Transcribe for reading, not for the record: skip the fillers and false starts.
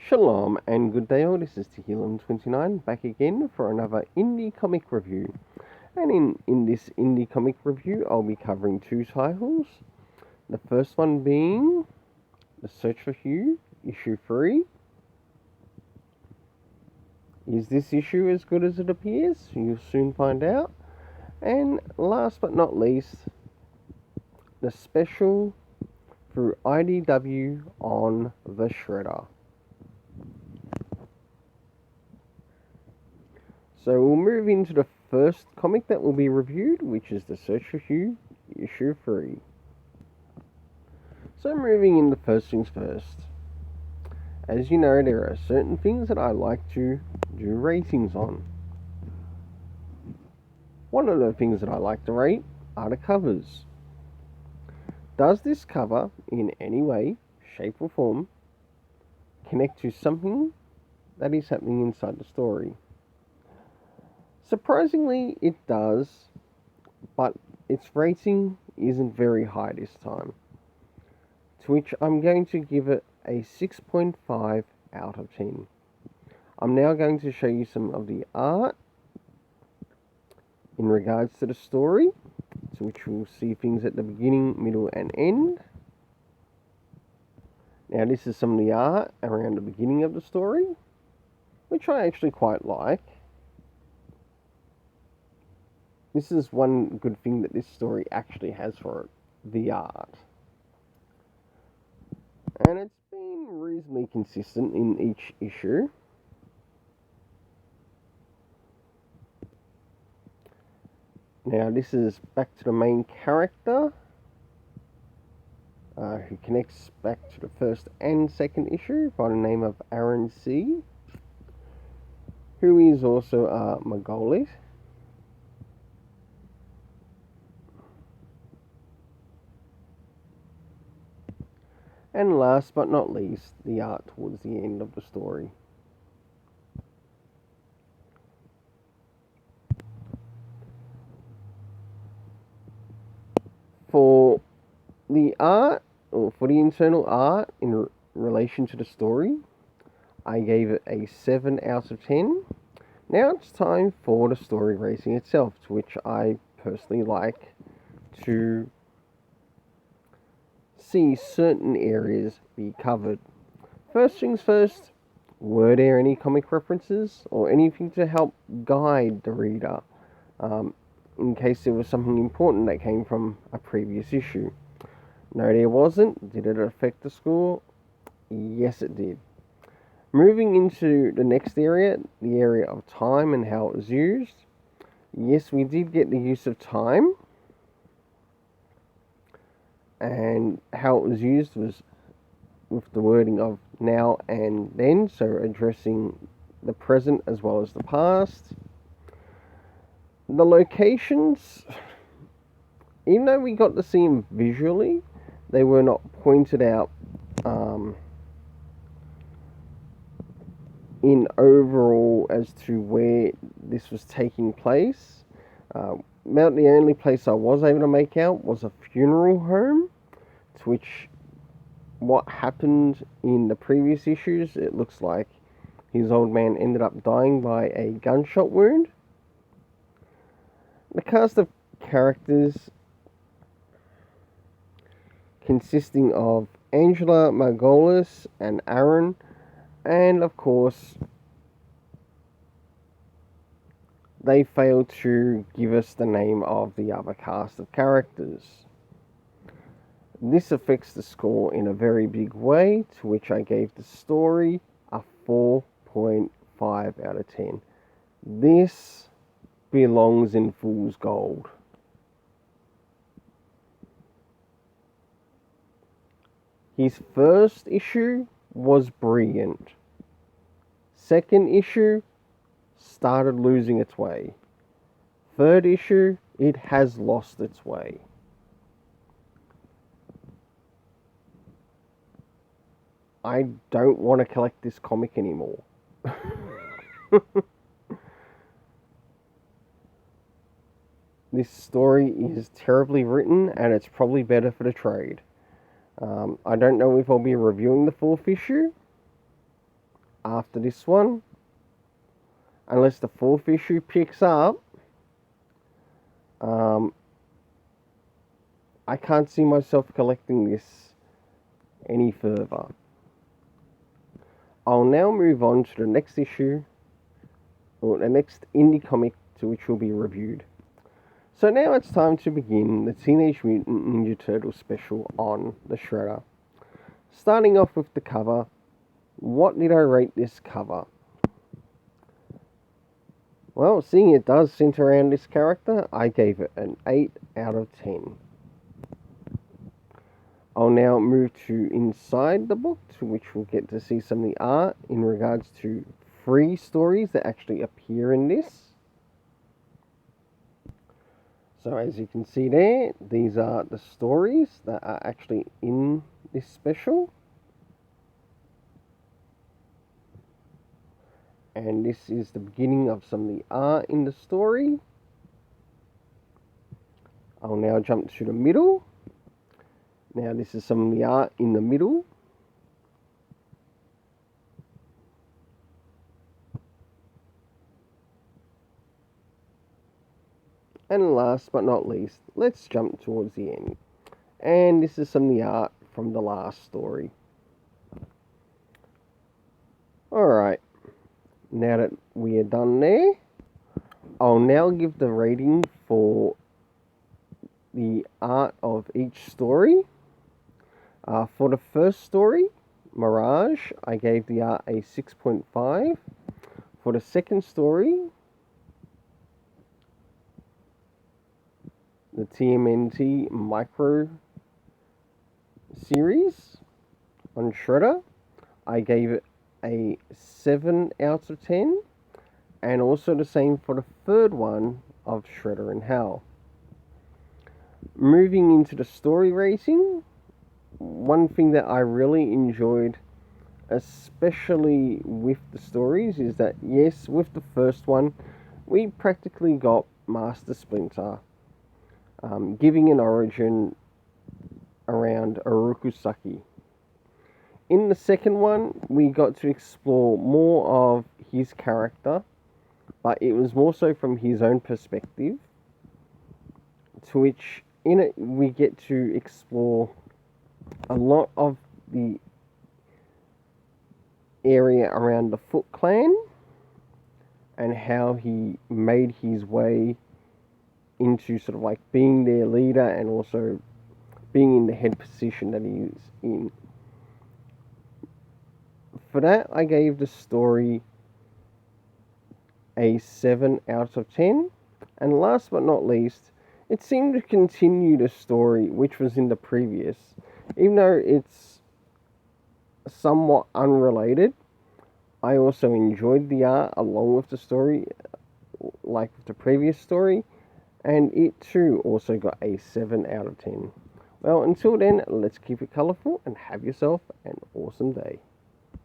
Shalom and good day all, this is Tehillim29 back again for another indie comic review. And in this indie comic review I'll be covering two titles. The first one being The Search for Hugh, issue 3. Is this issue as good as it appears? You'll soon find out. And last but not least, the special through IDW on the Shredder. So we'll move into the first comic that will be reviewed, which is The Search for Hugh, issue 3. So moving into first things first. As you know, there are certain things that I like to do ratings on. One of the things that I like to rate are the covers. Does this cover in any way, shape or form connect to something that is happening inside the story? Surprisingly, it does, but its rating isn't very high this time, to which I'm going to give it a 6.5 out of 10. I'm now going to show you some of the art in regards to the story, to which we'll see things at the beginning, middle and end. Now this is some of the art around the beginning of the story, which I actually quite like. This is one good thing that this story actually has for it, the art. And it's been reasonably consistent in each issue. Now this is back to the main character, who connects back to the first and second issue by the name of Aaron C., who is also a Mongolid. And last but not least, the art towards the end of the story. For the art, or for the internal art in relation to the story, I gave it a 7 out of 10. Now it's time for the story rating itself, to which I personally like to see certain areas be covered. First things first, were there any comic references or anything to help guide the reader in case there was something important that came from a previous issue? No, there wasn't. Did it affect the score? Yes, it did. Moving into the next area, the area of time and how it was used. Yes, we did get the use of time. And how it was used was with the wording of now and then, so addressing the present as well as the past. The locations, even though we got to see them visually, they were not pointed out in overall as to where this was taking place. About the only place I was able to make out was a funeral home, to which what happened in the previous issues, it looks like his old man ended up dying by a gunshot wound. The cast of characters consisting of Angela Margolis and Aaron, and of course they failed to give us the name of the other cast of characters. This affects the score in a very big way, to which I gave the story a 4.5 out of 10. This belongs in Fool's Gold. His first issue was brilliant. Second issue started losing its way. Third issue, it has lost its way. I don't want to collect this comic anymore. This story is terribly written, and it's probably better for the trade. I don't know if I'll be reviewing the fourth issue, after this one, unless the fourth issue picks up, I can't see myself collecting this any further. I'll now move on to the next issue, or the next indie comic to which will be reviewed. So now it's time to begin the Teenage Mutant Ninja Turtles special on the Shredder. Starting off with the cover, what did I rate this cover? Well, seeing it does center around this character, I gave it an 8 out of 10. I'll now move to inside the book, to which we'll get to see some of the art in regards to 3 stories that actually appear in this. So as you can see there, these are the stories that are actually in this special. And this is the beginning of some of the art in the story. I'll now jump to the middle. Now this is some of the art in the middle. And last but not least, let's jump towards the end. And this is some of the art from the last story. Alright, now that we are done there, I'll now give the rating for the art of each story. For the first story, Mirage, I gave the art a 6.5. For the second story, the TMNT Micro series on Shredder, I gave it a 7 out of 10. And also the same for the third one of Shredder in Hell. Moving into the story rating, one thing that I really enjoyed, especially with the stories, is that yes, with the first one, we practically got Master Splinter, giving an origin around Orokusaki. In the second one, we got to explore more of his character, but it was more so from his own perspective, to which in it we get to explore a lot of the area around the Foot Clan and how he made his way into sort of like being their leader and also being in the head position that he is in. For that, I gave the story a 7 out of 10. And last but not least, it seemed to continue the story which was in the previous. Even though it's somewhat unrelated, I also enjoyed the art along with the story, like with the previous story, and it too also got a 7 out of 10. Well, until then, let's keep it colourful and have yourself an awesome day.